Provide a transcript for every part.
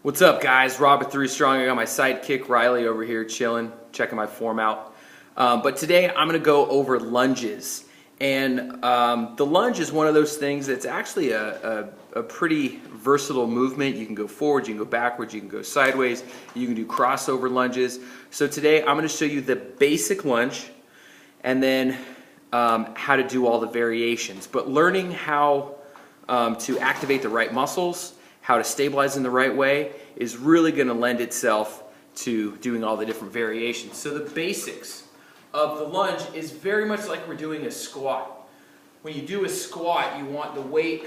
What's up, guys? Rob at 3STRONG. I got my sidekick Riley over here chilling, checking my form out. But today I'm going to go over lunges. And the lunge is one of those things that's actually a pretty versatile movement. You can go forward, you can go backwards, you can go sideways, you can do crossover lunges. So today I'm going to show you the basic lunge and then how to do all the variations. But learning how to activate the right muscles, how to stabilize in the right way is really going to lend itself to doing all the different variations. So the basics of the lunge is very much like we're doing a squat. When you do a squat, you want the weight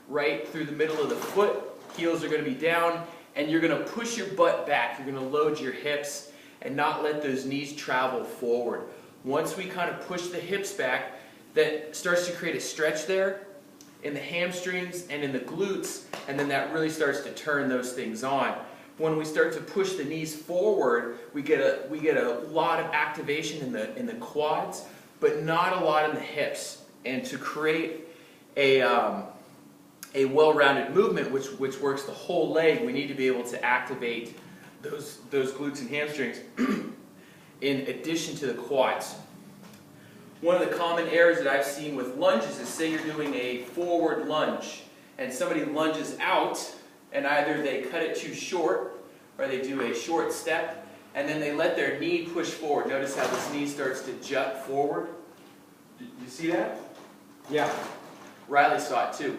right through the middle of the foot, heels are going to be down, and you're going to push your butt back. You're going to load your hips and not let those knees travel forward. Once we kind of push the hips back, that starts to create a stretch there in the hamstrings and in the glutes, and then that really starts to turn those things on. When we start to push the knees forward, we get a lot of activation in the quads, but not a lot in the hips. And to create a well-rounded movement, which works the whole leg, we need to be able to activate those glutes and hamstrings in addition to the quads. One of the common errors that I've seen with lunges is, say you're doing a forward lunge and somebody lunges out and either they cut it too short or they do a short step and then they let their knee push forward. Notice how this knee starts to jut forward? Did you see that? Yeah. Riley saw it too.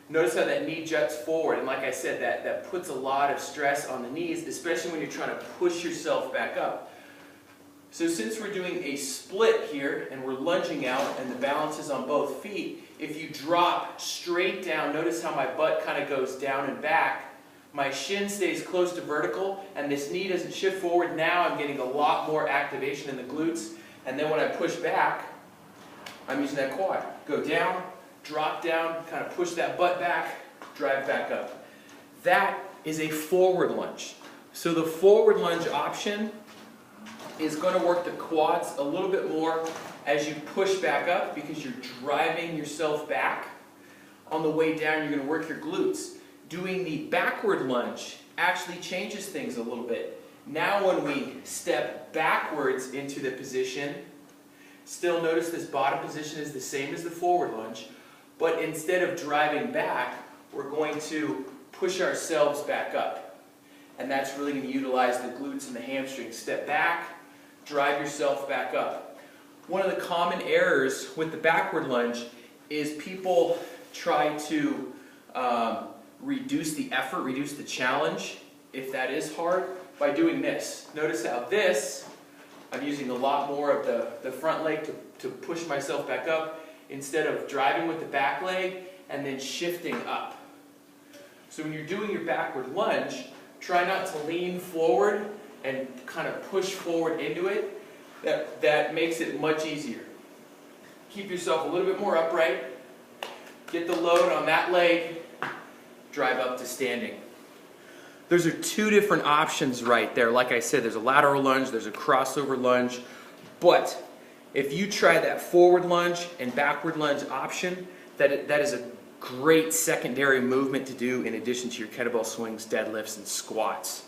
Notice how that knee juts forward, and like I said, that puts a lot of stress on the knees, especially when you're trying to push yourself back up. So since we're doing a split here and we're lunging out and the balance is on both feet, if you drop straight down, notice how my butt kind of goes down and back. My shin stays close to vertical and this knee doesn't shift forward. Now I'm getting a lot more activation in the glutes. And then when I push back, I'm using that quad. Go down, drop down, kind of push that butt back, drive back up. That is a forward lunge. So the forward lunge option is going to work the quads a little bit more as you push back up because you're driving yourself back. On the way down, you're going to work your glutes. Doing the backward lunge actually changes things a little bit. Now when we step backwards into the position, still notice this bottom position is the same as the forward lunge, but instead of driving back, we're going to push ourselves back up. And that's really going to utilize the glutes and the hamstrings. Step back, drive yourself back up. One of the common errors with the backward lunge is people try to reduce the effort, reduce the challenge, if that is hard, by doing this. Notice how this, I'm using a lot more of the front leg to push myself back up instead of driving with the back leg and then shifting up. So when you're doing your backward lunge, try not to lean forward and kind of push forward into it. That makes it much easier. Keep yourself a little bit more upright. Get the load on that leg. Drive up to standing. Those are two different options right there. Like I said, there's a lateral lunge, there's a crossover lunge. But if you try that forward lunge and backward lunge option, that is a great secondary movement to do in addition to your kettlebell swings, deadlifts, and squats.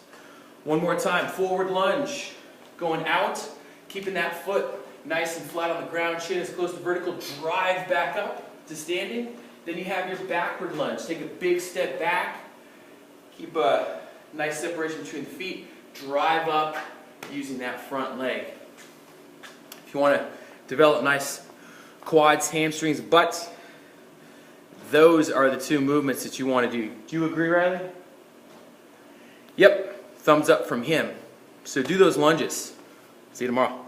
One more time, forward lunge, going out, keeping that foot nice and flat on the ground, chin is close to vertical, drive back up to standing. Then you have your backward lunge, take a big step back, keep a nice separation between the feet, drive up using that front leg. If you want to develop nice quads, hamstrings, butts, those are the two movements that you want to do. Do you agree, Riley? Yep. Thumbs up from him. So do those lunges. See you tomorrow.